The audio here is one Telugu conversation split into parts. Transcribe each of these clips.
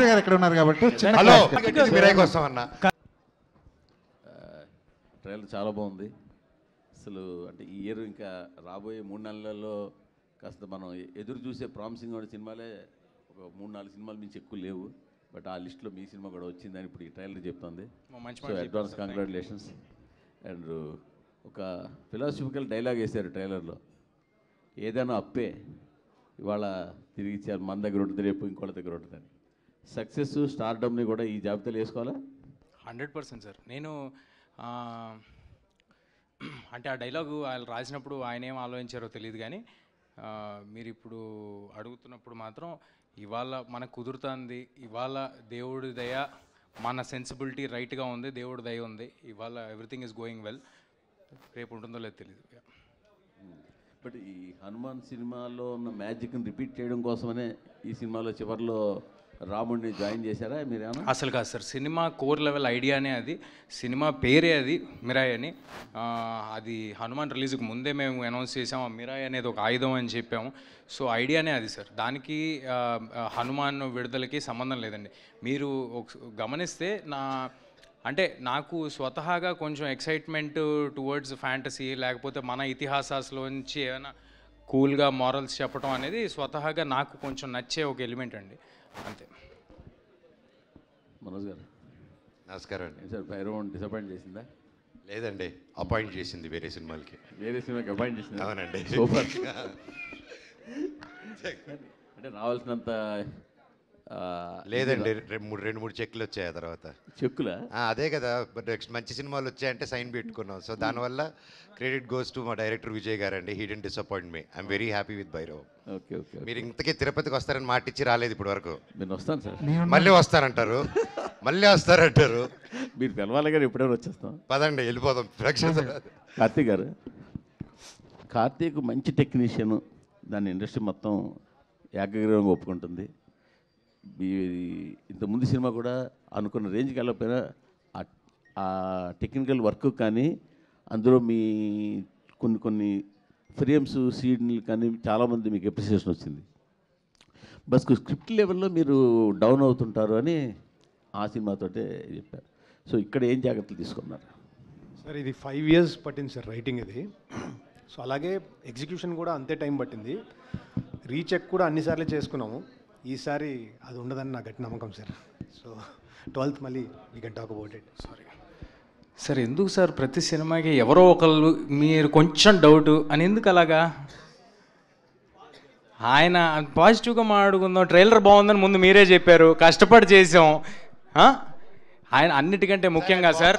గారు ఎక్కడ ఉన్నారు కాబట్టి హలో మీరేకి వస్తామన్నా. ట్రైలర్ చాలా బాగుంది అసలు. అంటే ఈ ఇయర్ ఇంకా రాబోయే 3 నెలల్లో కాస్త మనం ఎదురు చూసే ప్రామిసింగ్ ఉన్న సినిమాలే ఒక 3-4 సినిమాలు మించి ఎక్కువ లేవు. బట్ ఆ లిస్ట్లో మీ సినిమా కూడా వచ్చిందని ఇప్పుడు ఈ ట్రైలర్ చెప్తుంది. So advance congratulations. అండ్ ఒక ఫిలాసఫికల్ డైలాగ్ వేశారు ట్రైలర్లో, ఏదైనా అప్పే ఇవాళ తిరిగి ఇచ్చారు, మన దగ్గర ఉంటుంది రేపు ఇంకోళ్ళ దగ్గర ఉంటుందని. సక్సెస్ స్టార్డమ్ని కూడా ఈ జాబితాలో వేసుకోవాలా? 100% సార్. నేను అంటే ఆ డైలాగు ఆయన రాసినప్పుడు ఆయన ఏం ఆలోచించారో తెలియదు, కానీ మీరు ఇప్పుడు అడుగుతున్నప్పుడు మాత్రం ఇవాళ మనకు కుదురుతుంది, ఇవాళ దేవుడి దయ, మన సెన్సిబిలిటీ రైట్గా ఉంది, దేవుడి దయ ఉంది, ఇవాళ ఎవ్రీథింగ్ ఈజ్ గోయింగ్ వెల్. రేపు ఉంటుందో లేదో తెలియదు. బట్ ఈ హనుమాన్ సినిమాలో ఉన్న మ్యాజిక్ని రిపీట్ చేయడం కోసమనే ఈ సినిమాలో చివరిలో రాముడిని జాయిన్ చేశారా మీరేమన్నా? అసలు కాదు సార్, సినిమా కోర్ లెవెల్ ఐడియానే అది, సినిమా పేరే అది మిరాయ్ అని. అది హనుమాన్ రిలీజ్కి ముందే మేము అనౌన్స్ చేసాము, మిరాయ్ అనేది ఒక ఆయుధం అని చెప్పాము. సో ఐడియానే అది సార్, దానికి హనుమాన్ విడుదలకి సంబంధం లేదండి. మీరు గమనిస్తే అంటే నాకు స్వతహాగా కొంచెం ఎక్సైట్మెంట్ టువర్డ్స్ ఫ్యాంటసీ, లేకపోతే మన ఇతిహాసాల్లోంచి ఏమైనా కూల్గా మారల్స్ చెప్పడం అనేది స్వతహాగా నాకు కొంచెం నచ్చే ఒక ఎలిమెంట్ అండి, అంతే. మనోజ్ గారు నమస్కారం అండి. సార్ భైరవన్ డిసప్పాయింట్ చేసిందా? లేదండి, అపాయింట్ చేసింది వేరే సినిమాలకి. వేరే సినిమాకి అపాయింట్ చేసింది? అవునండి. సూపర్. అంటే రావాల్సినంత లేదండి, 2-3 చెక్లు వచ్చాయి ఆ తర్వాత. చెక్కులా? అదే కదా, నెక్స్ట్ మంచి సినిమాలు వచ్చాయంటే సైన్ పెట్టుకున్నాం. సో దానివల్ల క్రెడిట్ గోస్ టు మా డైరెక్టర్ విజయ్ గారు అండి. He didn't disappoint me. I'm very happy with Bhairav. Okay okay. మీరు ఇంతకీ తిరుపతికి వస్తారని మాట ఇచ్చి రాలేదు ఇప్పటి వరకు. నేను వస్తాను సార్. మళ్ళీ వస్తారంటారు, మళ్ళీ వస్తారంటారు. మీరు పిలవాలి కానీ ఎప్పుడైనా వచ్చేస్తాం. పదండి వెళ్ళిపోదాం. కార్తీక్ గారు, కార్తీక్ మంచి టెక్నీషియన్, దాన్ని ఇండస్ట్రీ మొత్తం ఏకగ్రీవంగా ఒప్పుకుంటుంది. ఇంతకుముందు సినిమా కూడా అనుకున్న రేంజ్కి వెళ్ళకపోయినా ఆ టెక్నికల్ వర్క్ కానీ అందులో మీ కొన్ని ఫ్రేమ్స్ సీన్లు కానీ చాలామంది మీకు అప్రిసియేషన్ వచ్చింది. బస్ స్క్రిప్ట్ లెవెల్లో మీరు డౌన్ అవుతుంటారు అని ఆ సినిమాతోటే చెప్పారు. సో ఇక్కడ ఏం జాగ్రత్తలు తీసుకున్నారు సార్? ఇది 5 years పట్టింది సార్ రైటింగ్ ఇది. సో అలాగే ఎగ్జిక్యూషన్ కూడా అంతే టైం పట్టింది. రీచెక్ కూడా అన్నిసార్లు చేసుకున్నాము. ఈసారి అది ఉండదని నా గట్టి నమ్మకం సార్. సో 12th మళ్ళీ we can talk about it. Sorry sir, ఎందుకు సార్ ప్రతి సినిమాకి ఎవరో ఒకళ్ళు మీరు కొంచెం డౌట్ అని ఎందుకు అలాగా? ఆయన పాజిటివ్గా మాట్లాడుకుందాం, ట్రైలర్ బాగుందని ముందు మీరే చెప్పారు, కష్టపడి చేసాం. ఆయన అన్నిటికంటే ముఖ్యంగా సార్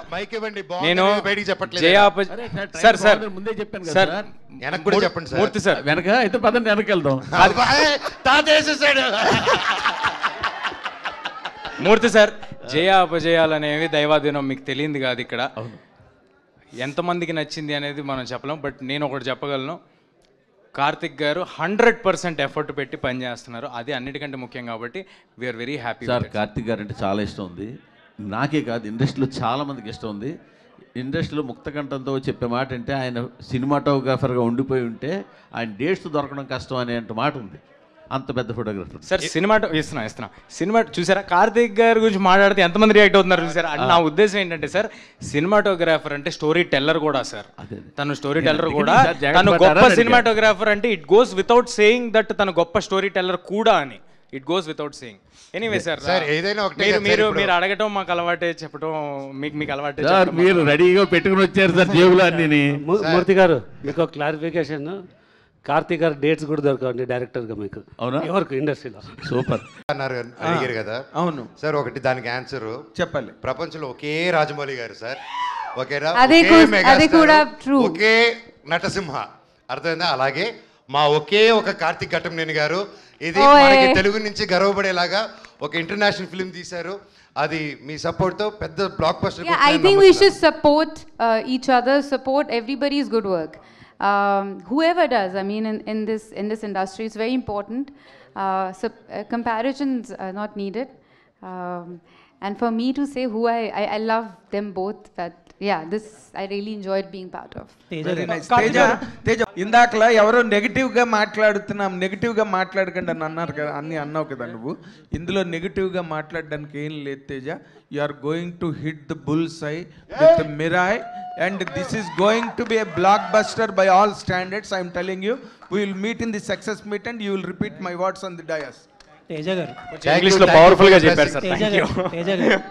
నేను సార్ సార్ ముందే చెప్పాను సార్, చెప్పండి మూర్తి సార్ వెనక అయితే పదండి వెనక్కి వెళ్దాం. మూర్తి సార్, జయ అపజయాలు అనేవి దైవాధీనం, మీకు తెలియంది కాదు. ఇక్కడ ఎంతమందికి నచ్చింది అనేది మనం చెప్పలేం. బట్ నేను ఒకటి చెప్పగలను, కార్తిక్ గారు 100% ఎఫర్ట్ పెట్టి పనిచేస్తున్నారు, అది అన్నిటికంటే ముఖ్యం. కాబట్టి we are very happy. Sir Karthik garu అంటే చాలా ఇష్టం ఉంది, నాకే కాదు ఇండస్ట్రీలో చాలామందికి ఇష్టం ఉంది. ఇండస్ట్రీలో ముక్తకంఠంతో చెప్పే మాట అంటే ఆయన సినిమాటోగ్రాఫర్గా ఉండిపోయి ఉంటే ఆయన డేట్స్ దొరకడం కష్టం అనే మాట ఉంది. అంత పెద్ద ఫోటోగ్రాఫర్ సార్. ఇస్తున్నా సినిమా చూసారా? కార్తిక్ గారి గురించి మాట్లాడితే ఎంతమంది రియాక్ట్ అవుతున్నారు చూసారా? నా ఉద్దేశం ఏంటంటే సార్, సినిమాటోగ్రాఫర్ అంటే స్టోరీ టెల్లర్ కూడా సార్. తను స్టోరీ టెల్లర్ కూడా, తను గొప్ప సినిమాటోగ్రాఫర్ అంటే it goes without saying that తను గొప్ప స్టోరీ టెల్లర్ కూడా అని. It goes without saying. Anyway sir, మీరు అడగటం మాకు అలవాటే, చెప్పడం మీకు అలవాటే. మీరు రెడీగా పెట్టుకుని వచ్చారు సార్ జేబులో అన్ని. మూర్తి గారు, మీకు ఒక క్లారిఫికేషన్, కార్తీక్ గారు డేట్స్ కూడా దొరకండి డైరెక్టర్గా మీకు. అవునా? ఎవరికి ఇండస్ట్రీలో సూపర్ అన్నారు, అడిగారు కదా. అవును సార్, ఒకటి దానికి ఆన్సర్ చెప్పాలి. ప్రపంచంలో ఒకే రాజమౌళి గారు సార్, ఒకే నటసింహ, అర్థమైందా? అలాగే మా ఒకే ఒక కార్తీక్ ఘట్టంనేని గారు, ఇది మనకి తెలుగు నుంచి గర్వపడేలాగా ఒక ఇంటర్నేషనల్ ఫిల్మ్ తీశారు. అది మీ సపోర్ట్ తో పెద్ద block buster. I think we should support each other, support everybody's good work. Whoever does, I mean, in this industry, it's very important. Comparisons are not needed. And for me to say who I love them both, but yeah, this I really enjoyed being part of. Very nice. Teja ఇందాకలా ఎవరో నెగిటివ్గా మాట్లాడకండి అని అన్నారు కదా, అన్నావు కదా నువ్వు. ఇందులో నెగిటివ్గా మాట్లాడడానికి ఏం లేదు Teja. You are going to hit the bull's eye with Mirai and this is going to be a blockbuster by all standards. I'm telling you, we will meet in the success meet and you will repeat my words on the dais. Teja garu ఇంగ్లీష్లో పవర్ఫుల్గా చెప్పారు సార్.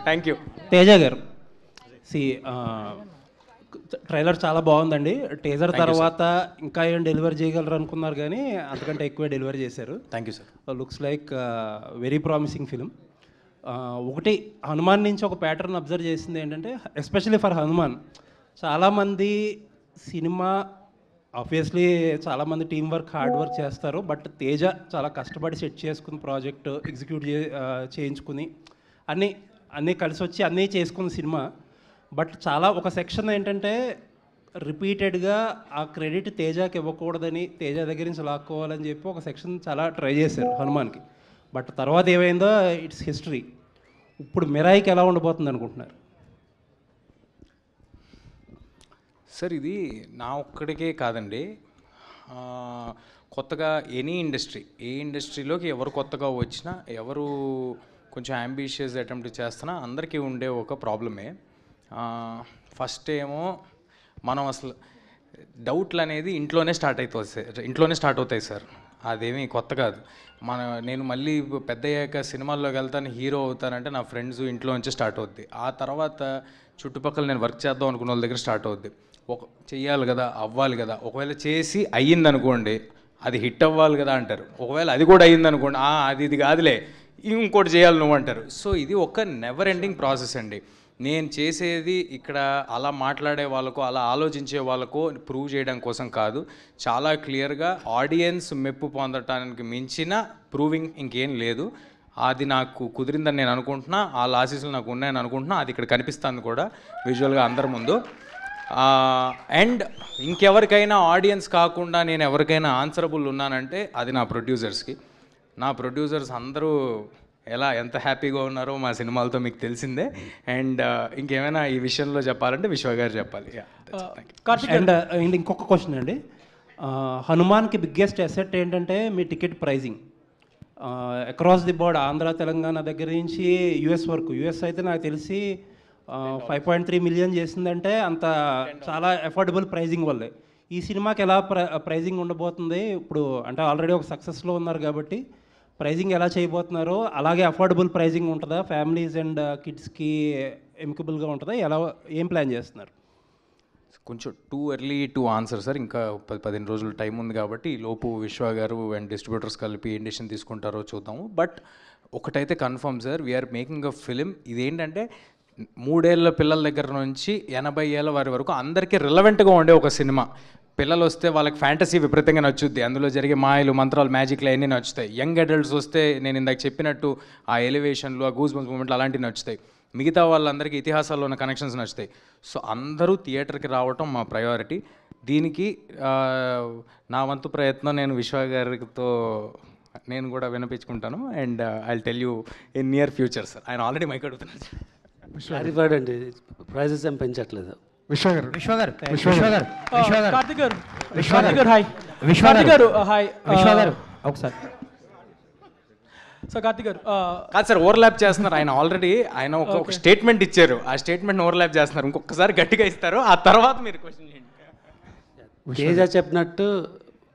థ్యాంక్ యూ తేజ గారు. ట్రైలర్ చాలా బాగుందండి. టీజర్ తర్వాత ఇంకా ఏం డెలివరీ చేయగలరు అనుకున్నారు కానీ అంతకంటే ఎక్కువే డెలివరీ చేశారు. Thank you sir. Looks like very promising film. ఒకటి హనుమాన్ నుంచి ఒక ప్యాటర్న్ అబ్జర్వ్ చేసింది ఏంటంటే, ఎస్పెషల్లీ ఫర్ హనుమాన్, చాలామంది సినిమా ఆబ్వియస్లీ చాలామంది టీం వర్క్ హార్డ్ వర్క్ చేస్తారు, బట్ తేజ చాలా కష్టపడి సెట్ చేసుకుని ప్రాజెక్ట్ ఎగ్జిక్యూట్ చేయించుకుని అన్నీ కలిసి వచ్చి అన్నీ చేసుకున్న సినిమా. బట్ చాలా ఒక సెక్షన్ ఏంటంటే రిపీటెడ్గా ఆ క్రెడిట్ తేజకి ఇవ్వకూడదని, తేజ దగ్గర నుంచి లాక్కోవాలని చెప్పి ఒక సెక్షన్ చాలా ట్రై చేశారు హనుమాన్కి. బట్ తర్వాత ఏమైందో ఇట్స్ హిస్టరీ. ఇప్పుడు మిరాయికి ఎలా ఉండబోతుంది అనుకుంటున్నారు? సార్ ఇది నా ఒక్కడికే కాదండి, కొత్తగా ఎనీ ఇండస్ట్రీ, ఏ ఇండస్ట్రీలోకి ఎవరు కొత్తగా వచ్చినా, ఎవరు కొంచెం అంబిషియస్ అటెంప్ట్ చేస్తున్నా అందరికీ ఉండే ఒక ప్రాబ్లమే. ఫస్ట్ ఏమో మనం అసలు డౌట్లు అనేది ఇంట్లోనే స్టార్ట్ అవుతాయి సార్. అదేమీ కొత్త కాదు. నేను మళ్ళీ పెద్ద అయ్యాక సినిమాల్లోకి వెళ్తాను, హీరో అవుతానంటే నా ఫ్రెండ్స్ ఇంట్లో నుంచి స్టార్ట్ అవుద్ది. ఆ తర్వాత చుట్టుపక్కల నేను వర్క్ చేద్దాం అనుకున్న వాళ్ళ దగ్గర స్టార్ట్ అవుద్ది. చెయ్యాలి కదా, అవ్వాలి కదా. ఒకవేళ చేసి అయ్యిందనుకోండి, అది హిట్ అవ్వాలి కదా అంటారు. ఒకవేళ అది కూడా అయ్యిందనుకోండి, ఇది కాదులే ఇంకోటి చేయాలి నువ్వు అంటారు. సో ఇది ఒక నెవర్ ఎండింగ్ ప్రాసెస్ అండి. నేను చేసేది ఇక్కడ అలా మాట్లాడే వాళ్ళకో అలా ఆలోచించే వాళ్ళకో ప్రూవ్ చేయడం కోసం కాదు, చాలా క్లియర్గా ఆడియన్స్ మెప్పు పొందటానికి మించిన ప్రూవింగ్ ఇంకేం లేదు. అది నాకు కుదిరిందని నేను అనుకుంటున్నా, ఆ ఆశీస్సులు నాకు ఉన్నాయని అనుకుంటున్నా. అది ఇక్కడ కనిపిస్తాను కూడా విజువల్గా అందరి ముందు. అండ్ ఇంకెవరికైనా ఆడియన్స్ కాకుండా నేను ఎవరికైనా ఆన్సరబుల్ ఉన్నానంటే అది నా ప్రొడ్యూసర్స్కి. నా ప్రొడ్యూసర్స్ అందరూ ఎంత హ్యాపీగా ఉన్నారో మా సినిమాలతో మీకు తెలిసిందే. అండ్ ఇంకేమైనా ఈ విషయంలో చెప్పాలంటే విశ్వ గారు చెప్పాలి. అండ్ ఇంకొక క్వశ్చన్ అండి, హనుమాన్కి బిగ్గెస్ట్ అసెట్ ఏంటంటే మీ ticket pricing. Across the board Andhra Telangana దగ్గర నుంచి యుఎస్ వరకు. యుఎస్ అయితే నాకు తెలిసి 5.3 మిలియన్ చేసిందంటే అంత చాలా అఫోర్డబుల్ ప్రైజింగ్ వల్లే. ఈ సినిమాకి ఎలా ప్రైజింగ్ ఉండబోతుంది ఇప్పుడు? అంటే ఆల్రెడీ ఒక సక్సెస్లో ఉన్నారు కాబట్టి ప్రైజింగ్ ఎలా చేయబోతున్నారు? అలాగే అఫోర్డబుల్ ప్రైజింగ్ ఉంటుందా? ఫ్యామిలీస్ అండ్ కిడ్స్కి ఎమికబుల్గా ఉంటుందా? ఏం ప్లాన్ చేస్తున్నారు? కొంచెం too early to answer sir. ఇంకా 15 రోజులు టైం ఉంది కాబట్టి ఈ లోపు విశ్వ గారు అండ్ డిస్ట్రిబ్యూటర్స్ కలిపి ఏం డెసిషన్ తీసుకుంటారో చూద్దాము. బట్ ఒకటైతే confirm sir, we are making a film. ఇదేంటంటే 3 ఏళ్ళ పిల్లల దగ్గర నుంచి 80 ఏళ్ళ వారి వరకు అందరికీ రిలవెంట్గా ఉండే ఒక సినిమా. పిల్లలు వస్తే వాళ్ళకి ఫ్యాంటసీ విపరీతంగా నచ్చుద్ది, అందులో జరిగే మాయలు మంత్రాలు మ్యాజిక్లు అన్నీ నచ్చుతాయి. యంగ్ అడల్ట్స్ వస్తే నేను ఇందాక చెప్పినట్టు ఆ ఎలివేషన్లు, ఆ గూస్ బంప్స్ మూమెంట్లు అలాంటివి నచ్చుతాయి. మిగతా వాళ్ళందరికీ ఇతిహాసాల్లో ఉన్న కనెక్షన్స్ నచ్చుతాయి. సో అందరూ థియేటర్కి రావటం మా ప్రయారిటీ. దీనికి నా వంతు ప్రయత్నం నేను విశ్వ గారితో నేను కూడా వినిపించుకుంటాను. And I will tell you in near future sir. ఆయన ఆల్రెడీ మైక్ అడుగుతున్నారు. క్లారిఫైడ్ అండి, ప్రైజెస్ ఏం పెంచట్లేదు. ఒకసారి సో కార్తిక్ గారు కాదు సార్, ఓవర్లాప్ చేస్తున్నారు. ఆయన ఒక స్టేట్మెంట్ ఇచ్చారు, ఆ స్టేట్మెంట్ ఓవర్లాప్ చేస్తున్నారు. ఇంకొకసారి గట్టిగా ఇస్తారు, ఆ తర్వాత మీరు క్వశ్చన్ చేయండి. తేజ చెప్పినట్టు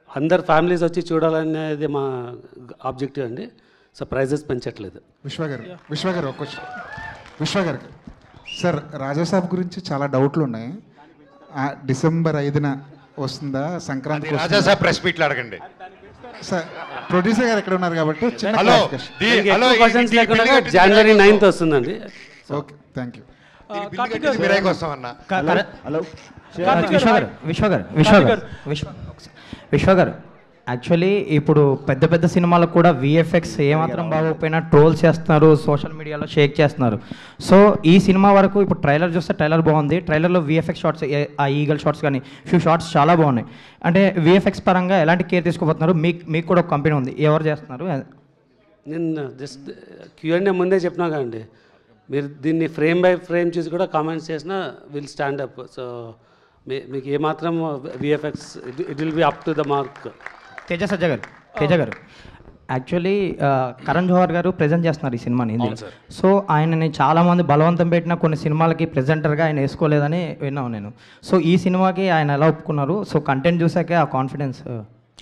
అందరు ఫ్యామిలీస్ వచ్చి చూడాలనేది మా ఆబ్జెక్టివ్ అండి. సో ప్రైజెస్ పెంచట్లేదు. విశ్వ గారు ఒక క్వశ్చన్. విశ్వ గారికి సార్, రాజాసాబ్ గురించి చాలా డౌట్లు ఉన్నాయి. డిసెంబర్ 5న వస్తుందా? సంక్రాంతి రాజాసాబ్ ప్రెస్ మీట్లు అడగండి సార్. ప్రొడ్యూసర్ గారు ఎక్కడ ఉన్నారు కాబట్టి జనవరి 9th వస్తుందండి. Okay, thank you. విశ్వ గారు, యాక్చువల్లీ ఇప్పుడు పెద్ద పెద్ద సినిమాలకు కూడా విఎఫ్ఎక్స్ ఏమాత్రం బాగోకపోయినా ట్రోల్ చేస్తున్నారు, సోషల్ మీడియాలో షేక్ చేస్తున్నారు. సో ఈ సినిమా వరకు ఇప్పుడు ట్రైలర్ చూస్తే ట్రైలర్ బాగుంది. ట్రైలర్లో విఎఫ్ఎక్స్ షార్ట్స్, ఆ ఈగల్ షార్ట్స్ కానీ ఫ్యూ షార్ట్స్ చాలా బాగున్నాయి. అంటే విఎఫ్ఎక్స్ పరంగా ఎలాంటి కేర్ తీసుకోబోతున్నారు? మీకు కూడా ఒక కంపెనీ ఉంది, ఎవరు చేస్తున్నారు? నేను జస్ట్ Q&A ముందే చెప్పినా కదండి, మీరు దీన్ని ఫ్రేమ్ బై ఫ్రేమ్ చూసి కూడా కామెంట్స్ చేసినా విల్ స్టాండ్ అప్. సో మీకు ఏమాత్రం VFX it will be up to the mark. Teja గారు యాక్చువల్లీ కరణ్ జోహర్ గారు ప్రజెంట్ చేస్తున్నారు ఈ సినిమాని హిందీలో. సో ఆయనని చాలామంది బలవంతం పెట్టిన కొన్ని సినిమాలకి ప్రెజెంటర్గా ఆయన వేసుకోలేదని విన్నాను నేను. సో ఈ సినిమాకి ఆయన ఎలా ఒప్పుకున్నారు? సో కంటెంట్ చూసాకే ఆ కాన్ఫిడెన్స్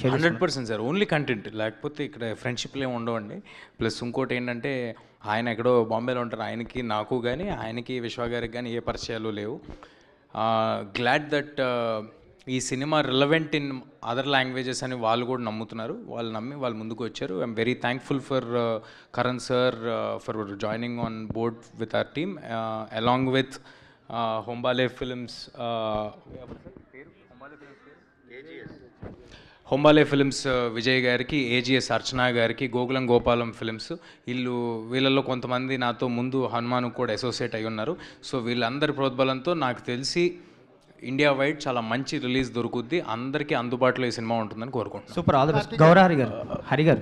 100% సార్, ఓన్లీ కంటెంట్, లేకపోతే ఇక్కడ ఫ్రెండ్షిప్లు ఏమి ఉండవండి. ప్లస్ ఇంకోటి ఏంటంటే ఆయన ఎక్కడో బాంబేలో ఉంటారు, ఆయనకి నాకు కానీ ఆయనకి విశ్వ గారికి కానీ ఏ పరిచయాలు లేవు. గ్లాడ్ దట్ ఈ cinema relevant in other languages అని వాళ్ళు కూడా నమ్ముతున్నారు. వాళ్ళు నమ్మి వాళ్ళు ముందుకు వచ్చారు. I'm very thankful for Karan sir for joining on board with our team along with Hombale Films, Hombale Films Vijay గారికి, AGS అర్చనా గారికి, గోకులం గోపాలం ఫిల్మ్స్, వీళ్ళల్లో కొంతమంది నాతో ముందు హనుమాన్ కూడా అసోసియేట్ అయి ఉన్నారు. సో వీళ్ళందరి ప్రోద్బలంతో నాకు తెలిసి ఇండియా వైడ్ చాలా మంచి రిలీజ్ దొరుకుద్ది, అందరికీ అందుబాటులో ఈ సినిమా ఉంటుందని కోరుకుంటున్నాను. Super, all the best. గౌరవ హరి గారు